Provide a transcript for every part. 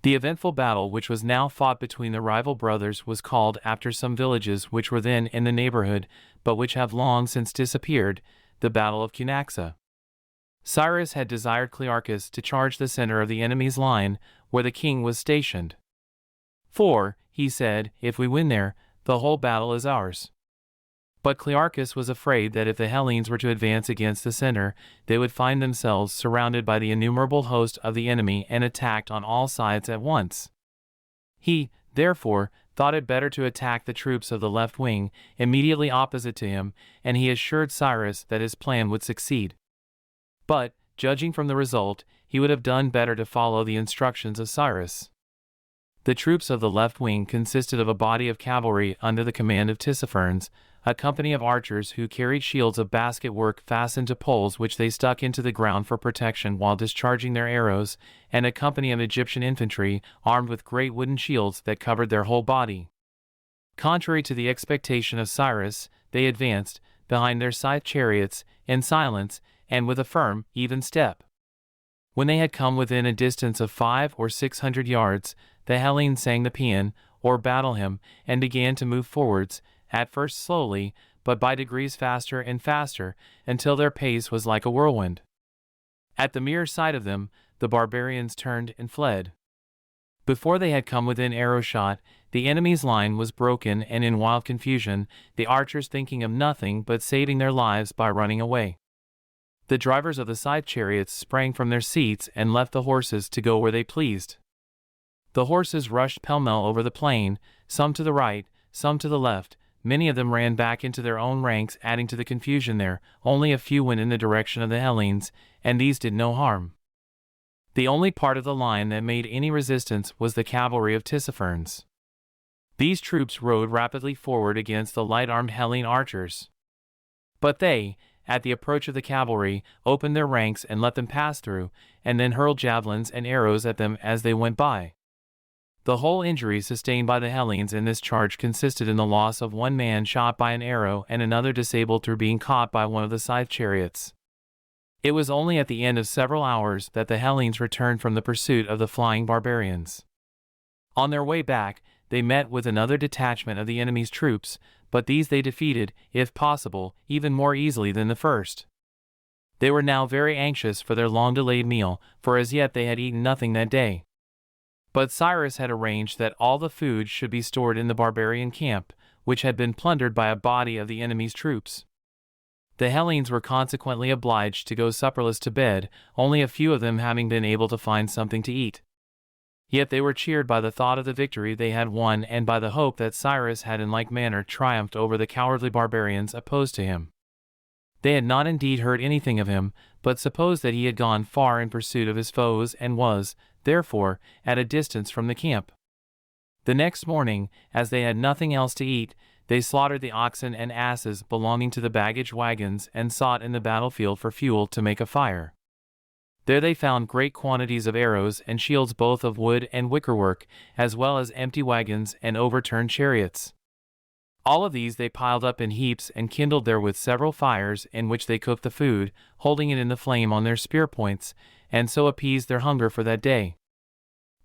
The eventful battle which was now fought between the rival brothers was called after some villages which were then in the neighborhood, but which have long since disappeared, the Battle of Cunaxa. Cyrus had desired Clearchus to charge the center of the enemy's line, where the king was stationed. "For," he said, "if we win there, the whole battle is ours." But Clearchus was afraid that if the Hellenes were to advance against the center, they would find themselves surrounded by the innumerable host of the enemy and attacked on all sides at once. He, therefore, thought it better to attack the troops of the left wing, immediately opposite to him, and he assured Cyrus that his plan would succeed. But, judging from the result, he would have done better to follow the instructions of Cyrus. The troops of the left wing consisted of a body of cavalry under the command of Tissaphernes, a company of archers who carried shields of basket work fastened to poles which they stuck into the ground for protection while discharging their arrows, and a company of Egyptian infantry armed with great wooden shields that covered their whole body. Contrary to the expectation of Cyrus, they advanced, behind their scythe chariots, in silence, and with a firm, even step. When they had come within a distance of 500 or 600 yards, the Hellenes sang the paean, or battle hymn, and began to move forwards, at first slowly, but by degrees faster and faster, until their pace was like a whirlwind. At the mere sight of them, the barbarians turned and fled. Before they had come within arrow shot, the enemy's line was broken, and in wild confusion, the archers thinking of nothing but saving their lives by running away. The drivers of the scythe chariots sprang from their seats and left the horses to go where they pleased. The horses rushed pell-mell over the plain, some to the right, some to the left. Many of them ran back into their own ranks, adding to the confusion there. Only a few went in the direction of the Hellenes, and these did no harm. The only part of the line that made any resistance was the cavalry of Tissaphernes. These troops rode rapidly forward against the light-armed Hellene archers. But they, at the approach of the cavalry, opened their ranks and let them pass through, and then hurled javelins and arrows at them as they went by. The whole injury sustained by the Hellenes in this charge consisted in the loss of one man shot by an arrow and another disabled through being caught by one of the scythe chariots. It was only at the end of several hours that the Hellenes returned from the pursuit of the flying barbarians. On their way back, they met with another detachment of the enemy's troops, but these they defeated, if possible, even more easily than the first. They were now very anxious for their long-delayed meal, for as yet they had eaten nothing that day. But Cyrus had arranged that all the food should be stored in the barbarian camp, which had been plundered by a body of the enemy's troops. The Hellenes were consequently obliged to go supperless to bed, only a few of them having been able to find something to eat. Yet they were cheered by the thought of the victory they had won and by the hope that Cyrus had in like manner triumphed over the cowardly barbarians opposed to him. They had not indeed heard anything of him, but supposed that he had gone far in pursuit of his foes and was, therefore, at a distance from the camp. The next morning, as they had nothing else to eat, they slaughtered the oxen and asses belonging to the baggage wagons and sought in the battlefield for fuel to make a fire. There they found great quantities of arrows and shields both of wood and wickerwork, as well as empty wagons and overturned chariots. All of these they piled up in heaps and kindled therewith several fires in which they cooked the food, holding it in the flame on their spear points, and so appeased their hunger for that day.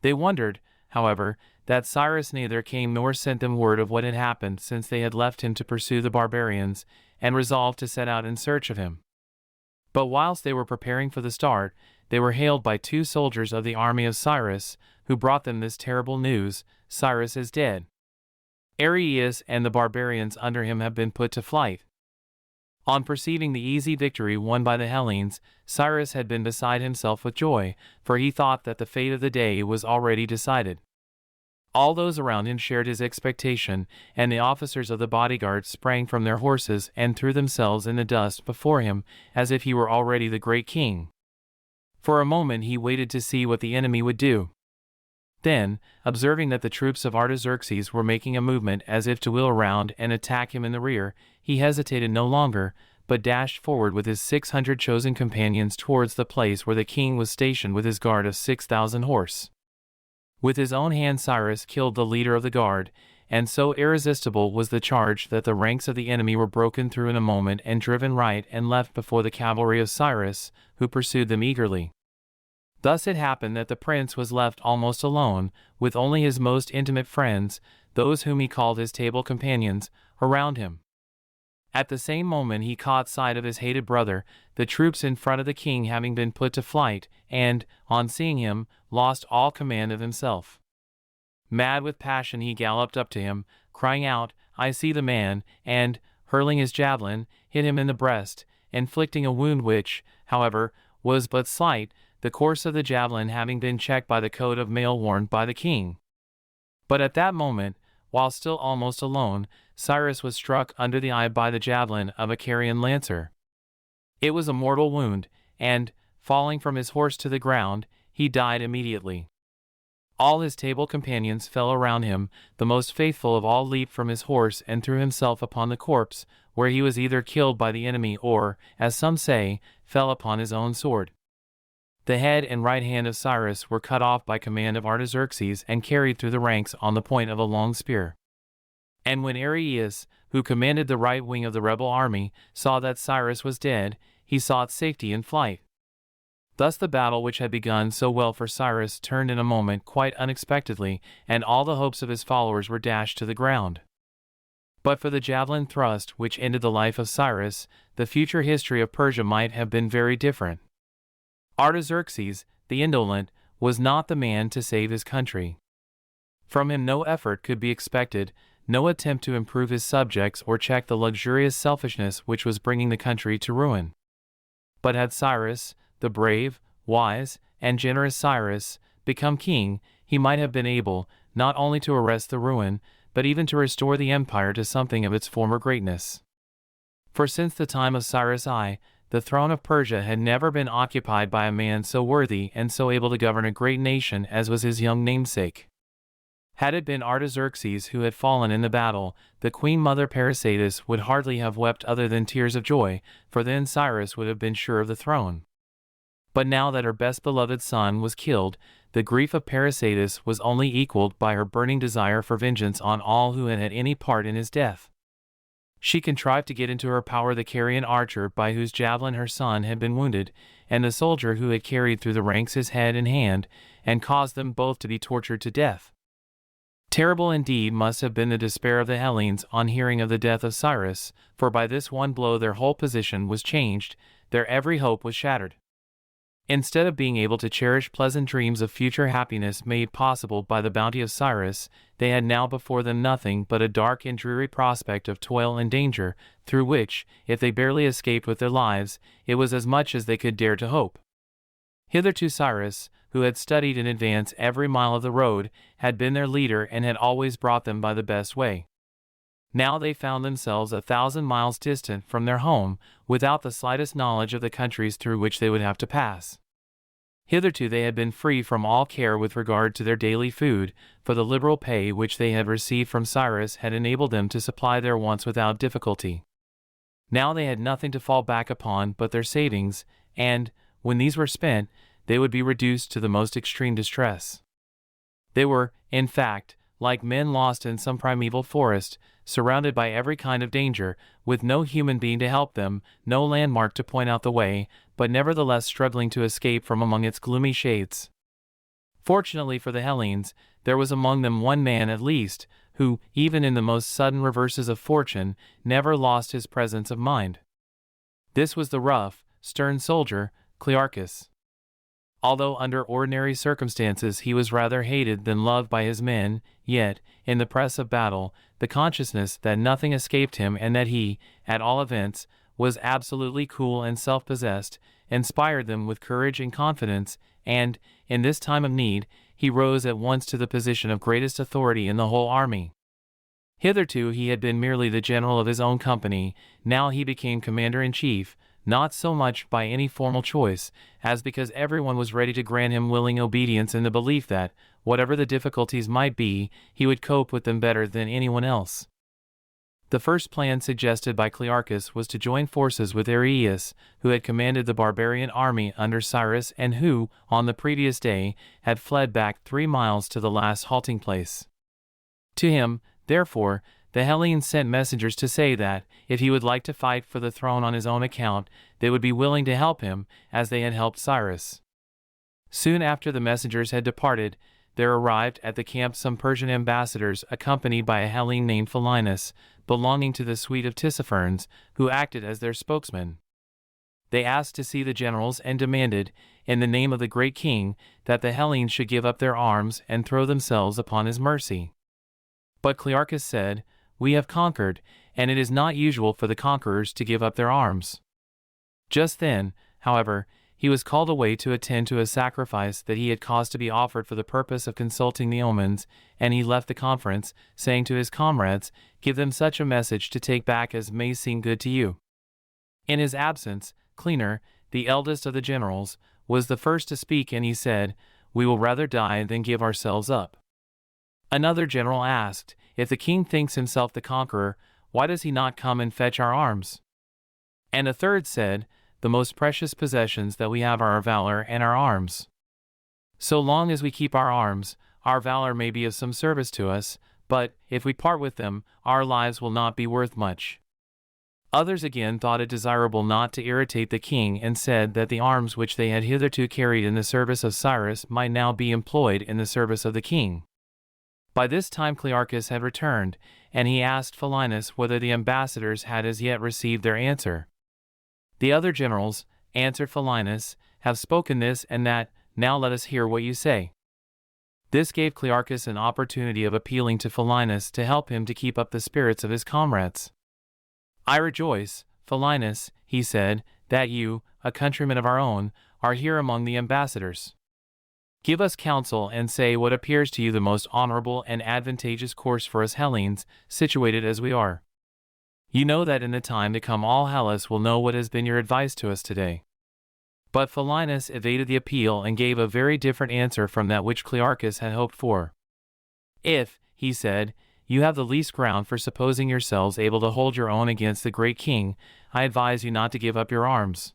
They wondered, however, that Cyrus neither came nor sent them word of what had happened since they had left him to pursue the barbarians, and resolved to set out in search of him. But whilst they were preparing for the start, they were hailed by 2 soldiers of the army of Cyrus, who brought them this terrible news: Cyrus is dead. Ariaeus and the barbarians under him have been put to flight. On perceiving the easy victory won by the Hellenes, Cyrus had been beside himself with joy, for he thought that the fate of the day was already decided. All those around him shared his expectation, and the officers of the bodyguard sprang from their horses and threw themselves in the dust before him, as if he were already the great king. For a moment he waited to see what the enemy would do. Then, observing that the troops of Artaxerxes were making a movement as if to wheel around and attack him in the rear, he hesitated no longer, but dashed forward with his 600 chosen companions towards the place where the king was stationed with his guard of 6,000 horse. With his own hand Cyrus killed the leader of the guard, and so irresistible was the charge that the ranks of the enemy were broken through in a moment and driven right and left before the cavalry of Cyrus, who pursued them eagerly. Thus it happened that the prince was left almost alone, with only his most intimate friends, those whom he called his table companions, around him. At the same moment he caught sight of his hated brother, the troops in front of the king having been put to flight, and, on seeing him, lost all command of himself. Mad with passion he galloped up to him, crying out, "I see the man," and, hurling his javelin, hit him in the breast, inflicting a wound which, however, was but slight, the course of the javelin having been checked by the coat of mail worn by the king. But at that moment, while still almost alone, Cyrus was struck under the eye by the javelin of a Carian lancer. It was a mortal wound, and, falling from his horse to the ground, he died immediately. All his table companions fell around him. The most faithful of all leaped from his horse and threw himself upon the corpse, where he was either killed by the enemy or, as some say, fell upon his own sword. The head and right hand of Cyrus were cut off by command of Artaxerxes and carried through the ranks on the point of a long spear. And when Ariaeus, who commanded the right wing of the rebel army, saw that Cyrus was dead, he sought safety in flight. Thus the battle which had begun so well for Cyrus turned in a moment quite unexpectedly, and all the hopes of his followers were dashed to the ground. But for the javelin thrust which ended the life of Cyrus, the future history of Persia might have been very different. Artaxerxes, the indolent, was not the man to save his country. From him no effort could be expected, no attempt to improve his subjects or check the luxurious selfishness which was bringing the country to ruin. But had Cyrus, the brave, wise, and generous Cyrus, become king, he might have been able, not only to arrest the ruin, but even to restore the empire to something of its former greatness. For since the time of Cyrus I, the throne of Persia had never been occupied by a man so worthy and so able to govern a great nation as was his young namesake. Had it been Artaxerxes who had fallen in the battle, the queen mother Parysatis would hardly have wept other than tears of joy, for then Cyrus would have been sure of the throne. But now that her best beloved son was killed, the grief of Parysatis was only equaled by her burning desire for vengeance on all who had had any part in his death. She contrived to get into her power the Carian archer by whose javelin her son had been wounded, and the soldier who had carried through the ranks his head and hand, and caused them both to be tortured to death. Terrible indeed must have been the despair of the Hellenes on hearing of the death of Cyrus, for by this one blow their whole position was changed, their every hope was shattered. Instead of being able to cherish pleasant dreams of future happiness made possible by the bounty of Cyrus, they had now before them nothing but a dark and dreary prospect of toil and danger, through which, if they barely escaped with their lives, it was as much as they could dare to hope. Hitherto Cyrus, who had studied in advance every mile of the road, had been their leader and had always brought them by the best way. Now they found themselves 1,000 miles distant from their home, without the slightest knowledge of the countries through which they would have to pass. Hitherto they had been free from all care with regard to their daily food, for the liberal pay which they had received from Cyrus had enabled them to supply their wants without difficulty. Now they had nothing to fall back upon but their savings, and, when these were spent, they would be reduced to the most extreme distress. They were, in fact, like men lost in some primeval forest, surrounded by every kind of danger, with no human being to help them, no landmark to point out the way, but nevertheless struggling to escape from among its gloomy shades. Fortunately for the Hellenes, there was among them one man at least, who, even in the most sudden reverses of fortune, never lost his presence of mind. This was the rough, stern soldier, Clearchus. Although under ordinary circumstances he was rather hated than loved by his men, yet, in the press of battle, the consciousness that nothing escaped him and that he, at all events, was absolutely cool and self-possessed, inspired them with courage and confidence, and, in this time of need, he rose at once to the position of greatest authority in the whole army. Hitherto he had been merely the general of his own company, now he became commander-in-chief, not so much by any formal choice, as because everyone was ready to grant him willing obedience in the belief that, whatever the difficulties might be, he would cope with them better than anyone else. The first plan suggested by Clearchus was to join forces with Ariaeus, who had commanded the barbarian army under Cyrus and who, on the previous day, had fled back 3 miles to the last halting place. To him, therefore, the Hellenes sent messengers to say that, if he would like to fight for the throne on his own account, they would be willing to help him, as they had helped Cyrus. Soon after the messengers had departed, there arrived at the camp some Persian ambassadors accompanied by a Hellene named Philinus, belonging to the suite of Tissaphernes, who acted as their spokesman. They asked to see the generals and demanded, in the name of the great king, that the Hellenes should give up their arms and throw themselves upon his mercy. But Clearchus said, "We have conquered, and it is not usual for the conquerors to give up their arms." Just then, however, he was called away to attend to a sacrifice that he had caused to be offered for the purpose of consulting the omens, and he left the conference, saying to his comrades, "Give them such a message to take back as may seem good to you." In his absence, Cleaner, the eldest of the generals, was the first to speak, and he said, "We will rather die than give ourselves up." Another general asked, "If the king thinks himself the conqueror, why does he not come and fetch our arms?" And a third said, "The most precious possessions that we have are our valor and our arms. So long as we keep our arms, our valor may be of some service to us, but, if we part with them, our lives will not be worth much." Others again thought it desirable not to irritate the king, and said that the arms which they had hitherto carried in the service of Cyrus might now be employed in the service of the king. By this time Clearchus had returned, and he asked Philinus whether the ambassadors had as yet received their answer. "The other generals," answered Philinus, "have spoken this and that, now let us hear what you say." This gave Clearchus an opportunity of appealing to Philinus to help him to keep up the spirits of his comrades. "I rejoice, Philinus," he said, "that you, a countryman of our own, are here among the ambassadors. Give us counsel and say what appears to you the most honorable and advantageous course for us Hellenes, situated as we are. You know that in the time to come all Hellas will know what has been your advice to us today." But Philinus evaded the appeal and gave a very different answer from that which Clearchus had hoped for. "If," he said, "you have the least ground for supposing yourselves able to hold your own against the great king, I advise you not to give up your arms.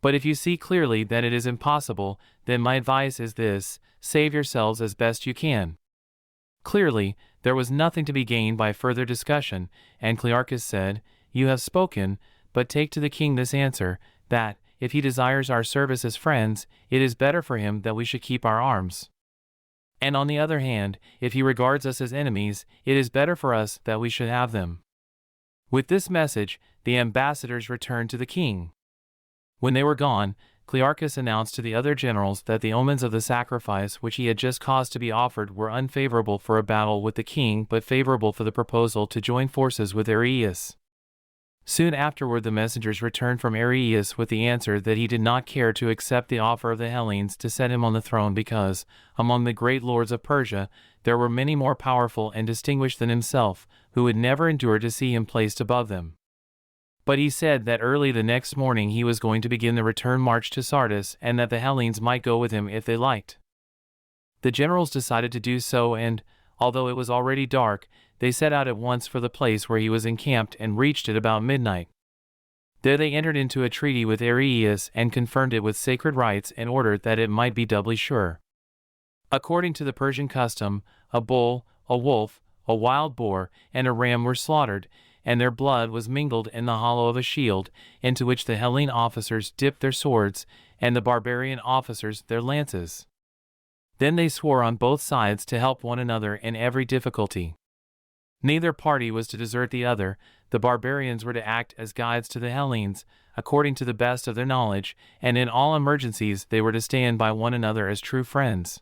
But if you see clearly that it is impossible, then my advice is this: save yourselves as best you can." Clearly, there was nothing to be gained by further discussion, and Clearchus said, "You have spoken, but take to the king this answer, that, if he desires our service as friends, it is better for him that we should keep our arms. And on the other hand, if he regards us as enemies, it is better for us that we should have them." With this message, the ambassadors returned to the king. When they were gone, Clearchus announced to the other generals that the omens of the sacrifice which he had just caused to be offered were unfavorable for a battle with the king, but favorable for the proposal to join forces with Ariaeus. Soon afterward the messengers returned from Ariaeus with the answer that he did not care to accept the offer of the Hellenes to set him on the throne because, among the great lords of Persia, there were many more powerful and distinguished than himself, who would never endure to see him placed above them. But he said that early the next morning he was going to begin the return march to Sardis, and that the Hellenes might go with him if they liked. The generals decided to do so, and, although it was already dark, they set out at once for the place where he was encamped and reached it about midnight. There they entered into a treaty with Ariaeus and confirmed it with sacred rites in order that it might be doubly sure. According to the Persian custom, a bull, a wolf, a wild boar, and a ram were slaughtered, and their blood was mingled in the hollow of a shield, into which the Hellene officers dipped their swords, and the barbarian officers their lances. Then they swore on both sides to help one another in every difficulty. Neither party was to desert the other. The barbarians were to act as guides to the Hellenes, according to the best of their knowledge, and in all emergencies they were to stand by one another as true friends.